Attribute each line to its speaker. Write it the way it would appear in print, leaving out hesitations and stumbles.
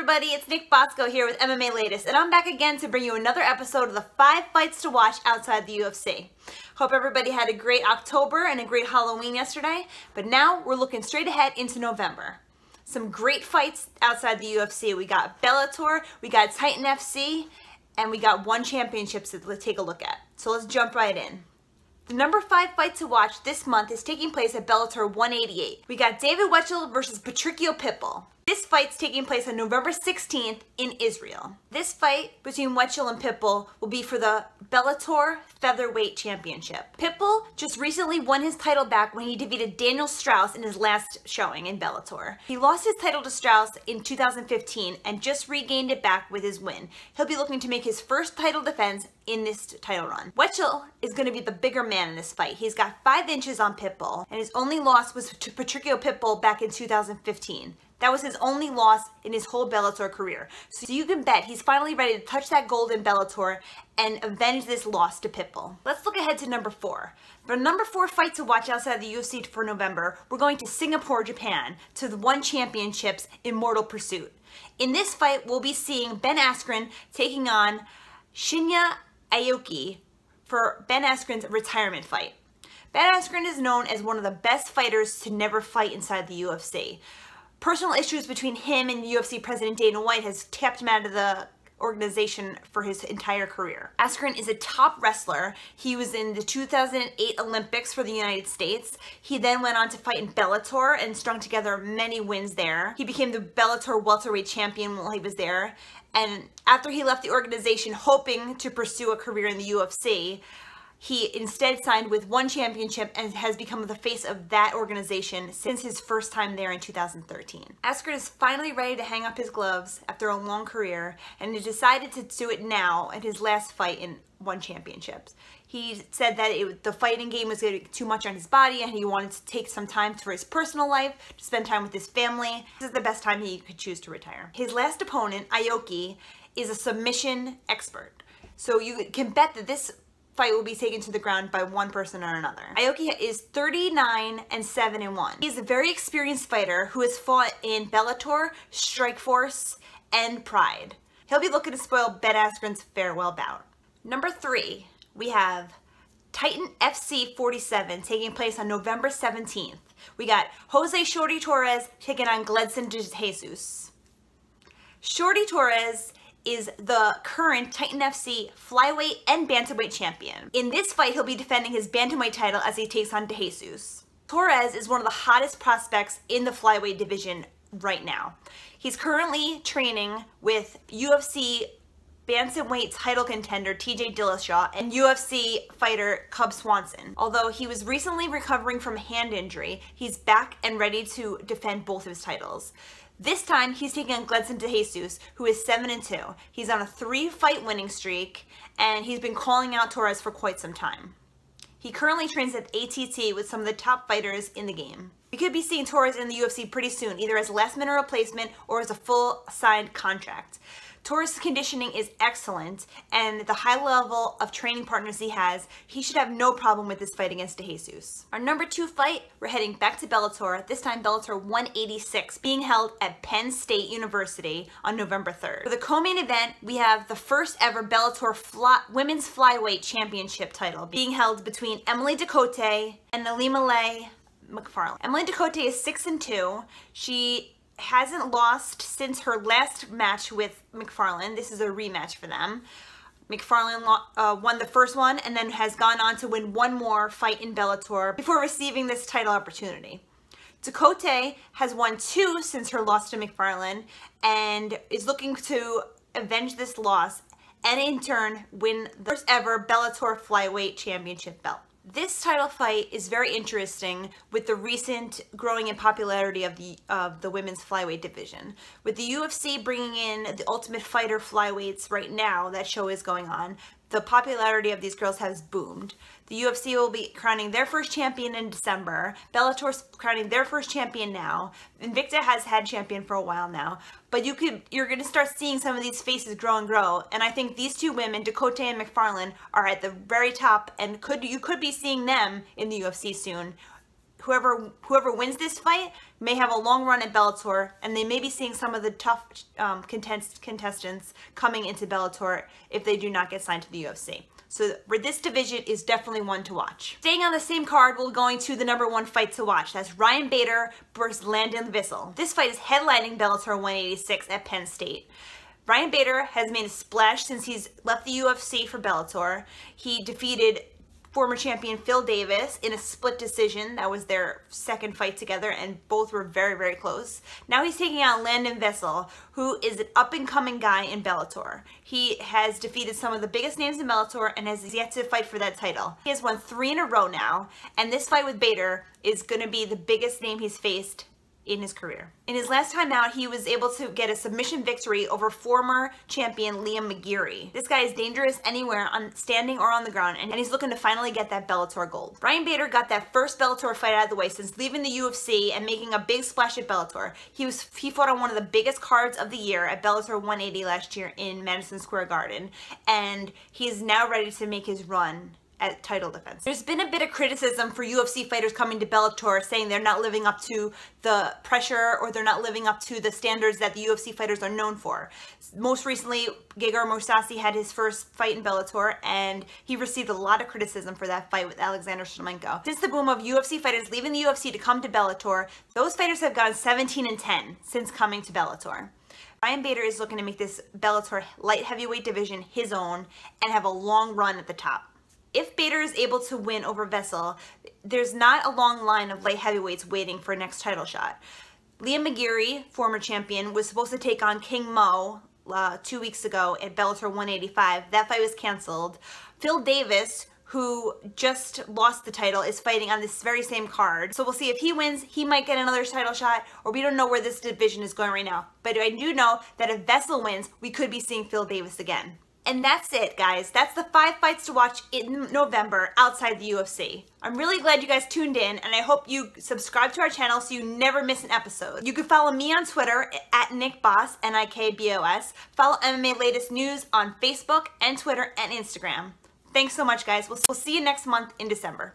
Speaker 1: everybody, it's Nick Bosco here with MMA Latest, and I'm back again to bring you another episode of the 5 fights to watch outside the UFC. Hope everybody had a great October and a great Halloween yesterday, but now we're looking straight ahead into November. Some great fights outside the UFC. We got Bellator, we got Titan FC, and we got one championship to take a look at. So let's jump right in. The number 5 fight to watch this month is taking place at Bellator 188. We got David Weichel versus Patricio Pitbull. This fight's taking place on November 16th in Israel. This fight between Weichel and Pitbull will be for the Bellator Featherweight Championship. Pitbull just recently won his title back when he defeated Daniel Straus in his last showing in Bellator. He lost his title to Straus in 2015 and just regained it back with his win. He'll be looking to make his first title defense in this title run. Weichel is going to be the bigger man in this fight. He's got 5 inches on Pitbull, and his only loss was to Patricio Pitbull back in 2015. That was his only loss in his whole Bellator career. So you can bet he's finally ready to touch that gold in Bellator and avenge this loss to Pitbull. Let's look ahead to number 4. For number 4 fight to watch outside the UFC for November, we're going to Singapore, Japan, to the One Championships in Mortal Pursuit. In this fight, we'll be seeing Ben Askren taking on Shinya Aoki for Ben Askren's retirement fight. Ben Askren is known as one of the best fighters to never fight inside the UFC. Personal issues between him and UFC President Dana White has tapped him out of the organization for his entire career. Askren is a top wrestler. He was in the 2008 Olympics for the United States. He then went on to fight in Bellator and strung together many wins there. He became the Bellator welterweight champion while he was there. And after he left the organization hoping to pursue a career in the UFC, he instead signed with One Championship and has become the face of that organization since his first time there in 2013. Askren is finally ready to hang up his gloves after a long career, and he decided to do it now at his last fight in One Championships. He said that the fighting game was getting too much on his body and he wanted to take some time for his personal life, to spend time with his family. This is the best time he could choose to retire. His last opponent, Aoki, is a submission expert. So you can bet that this fight will be taken to the ground by one person or another. Aoki is 39-7-1. He's a very experienced fighter who has fought in Bellator, Strikeforce, and Pride. He'll be looking to spoil Ben Askren's farewell bout. Number 3, we have Titan FC 47 taking place on November 17th. We got Jose Shorty Torres taking on Gledson de Jesus. Shorty Torres is the current Titan FC flyweight and bantamweight champion. In this fight, he'll be defending his bantamweight title as he takes on De Jesus. Torres is one of the hottest prospects in the flyweight division right now. He's currently training with UFC bantamweight title contender TJ Dillashaw and UFC fighter Cub Swanson. Although he was recently recovering from a hand injury, he's back and ready to defend both of his titles. This time, he's taking on Gledson de Jesus, who is 7-2. He's on a 3-fight winning streak, and he's been calling out Torres for quite some time. He currently trains at ATT with some of the top fighters in the game. We could be seeing Torres in the UFC pretty soon, either as a last-minute replacement or as a full signed contract. Torres' conditioning is excellent, and the high level of training partners he has, he should have no problem with this fight against De Jesus. Our number 2 fight, we're heading back to Bellator, this time Bellator 186, being held at Penn State University on November 3rd. For the co-main event, we have the first ever Bellator Women's Flyweight Championship title being held between Emily Ducote and Nalimale McFarlane. Emily Ducote is 6-2. She hasn't lost since her last match with McFarlane. This is a rematch for them. McFarlane won the first one and then has gone on to win one more fight in Bellator before receiving this title opportunity. Ducote has won 2 since her loss to McFarlane and is looking to avenge this loss and in turn win the first ever Bellator Flyweight Championship belt. This title fight is very interesting with the recent growing in popularity of the women's flyweight division. With the UFC bringing in the Ultimate Fighter flyweights right now, that show is going on, the popularity of these girls has boomed. The UFC will be crowning their first champion in December. Bellator's crowning their first champion now. Invicta has had champion for a while now. But you're going to start seeing some of these faces grow and grow. And I think these 2 women, Ducote and McFarlane, are at the very top. And you could be seeing them in the UFC soon, whoever wins this fight may have a long run at Bellator, and they may be seeing some of the tough contestants coming into Bellator if they do not get signed to the UFC. So this division is definitely one to watch. Staying on the same card, we're going to the #1 fight to watch. That's Ryan Bader versus Landon Vissel. This fight is headlining Bellator 186 at Penn State. Ryan Bader has made a splash since he's left the UFC for Bellator. He defeated former champion Phil Davis in a split decision. That was their second fight together, and both were very, very close. Now he's taking on Landon Vissel, who is an up-and-coming guy in Bellator. He has defeated some of the biggest names in Bellator and has yet to fight for that title. He has won 3 in a row now, and this fight with Bader is going to be the biggest name he's faced in his career. In his last time out, he was able to get a submission victory over former champion Liam McGeary. This guy is dangerous anywhere, on standing or on the ground, and he's looking to finally get that Bellator gold. Ryan Bader got that first Bellator fight out of the way since leaving the UFC and making a big splash at Bellator. He fought on one of the biggest cards of the year at Bellator 180 last year in Madison Square Garden, and he is now ready to make his run at title defense. There's been a bit of criticism for UFC fighters coming to Bellator saying they're not living up to the pressure or they're not living up to the standards that the UFC fighters are known for. Most recently, Gegard Mousasi had his first fight in Bellator, and he received a lot of criticism for that fight with Alexander Shlemenko. Since the boom of UFC fighters leaving the UFC to come to Bellator, those fighters have gone 17-10 since coming to Bellator. Ryan Bader is looking to make this Bellator light heavyweight division his own and have a long run at the top. If Bader is able to win over Vissel, there's not a long line of light heavyweights waiting for a next title shot. Liam McGeary, former champion, was supposed to take on King Mo 2 weeks ago at Bellator 185. That fight was canceled. Phil Davis, who just lost the title, is fighting on this very same card. So we'll see if he wins, he might get another title shot, or we don't know where this division is going right now. But I do know that if Vissel wins, we could be seeing Phil Davis again. And that's it, guys. That's the 5 fights to watch in November outside the UFC. I'm really glad you guys tuned in, and I hope you subscribe to our channel so you never miss an episode. You can follow me on Twitter at NickBoss, N-I-K-B-O-S. Follow MMA Latest News on Facebook and Twitter and Instagram. Thanks so much, guys. We'll see you next month in December.